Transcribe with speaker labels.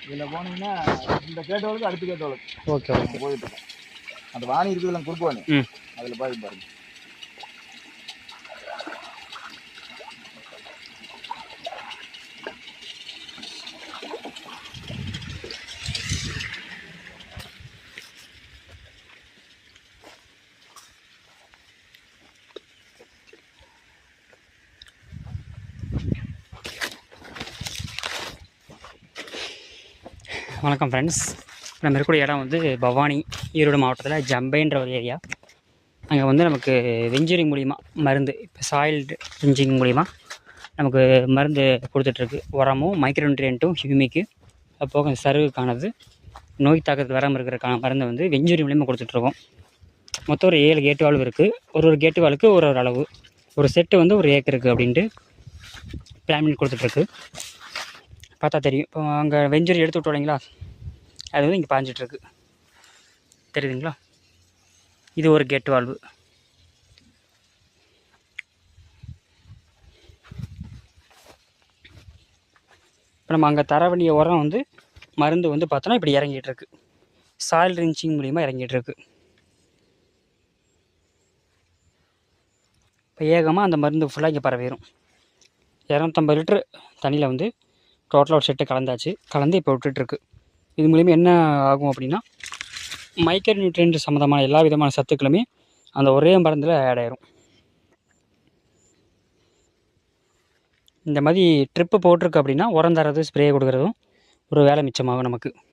Speaker 1: இதில் போனீங்கன்னா இந்த கேட்டவளுக்கு அடுத்த கேட்டவளுக்கு
Speaker 2: ஓகே ஓகே
Speaker 1: போயிட்டு இருக்கோம். அந்த வாணி இருக்குதுல குறுக்குவாணி,
Speaker 2: ம்
Speaker 1: அதில் பாருங்க பாருங்க.
Speaker 2: வணக்கம் ஃப்ரெண்ட்ஸ். நம்ம இருக்கக்கூடிய இடம் வந்து பவானி, ஈரோடு மாவட்டத்தில் ஜம்பைன்ற ஒரு ஏரியா. அங்கே வந்து நமக்கு வெஞ்சரி மூலிமா மருந்து, இப்போ சாயில் இன்ஜின் மூலிமா நமக்கு மருந்து கொடுத்துட்ருக்கு. உரமும் மைக்ரோநியூட்ரியன்ட்டும் ஹியூமிக்கு, அப்போது சருகுக்கானது, நோய் தாக்கத்து வராமல் இருக்கிறதுக்கான மருந்து வந்து வெஞ்சரி மூலிமா கொடுத்துட்ருக்கோம். மொத்தம் ஒரு 7 கேட்டு வால்வு இருக்குது. ஒரு கேட்டு வால்வுக்கு ஒரு அளவு, ஒரு செட்டு வந்து ஒரு ஏக்கருக்கு அப்படின்ட்டு பிளான் பண்ணி கொடுத்துட்ருக்கு. பார்த்தா தெரியும். இப்போ அங்கே வெஞ்சரி எடுத்து விட்டு வரீங்களா, அது வந்து இங்கே பாஞ்சிட்ருக்கு, தெரியுதுங்களா? இது ஒரு கேட் வால்வு. இப்போ நம்ம அங்கே தர வேண்டிய உரம் வந்து மருந்து வந்து பார்த்தோன்னா இப்படி இறங்கிட்டுருக்கு, சாயில் ரின்ச்சிங் மூலிமா இறங்கிட்டுருக்கு. இப்போ ஏகமாக அந்த மருந்து ஃபுல்லாக இங்கே பரவிடும். 250 லிட்டரு தண்ணியில் வந்து டோட்டலாக ஒரு செட்டு கலந்து இப்போ விட்டுட்டுருக்கு. இது மூலிமா என்ன ஆகும் அப்படின்னா, மைக்ரோ நியூட்ரியன்ட் சம்மந்தமான எல்லா விதமான சத்துக்களுமே அந்த ஒரே மருந்தில் ஆட் ஆயிரும். இந்த மாதிரி ட்ரிப்பு போட்டிருக்கு அப்படின்னா உரம் தரது, ஸ்ப்ரே கொடுக்குறதும் ஒரு வேலை மிச்சமாகும் நமக்கு.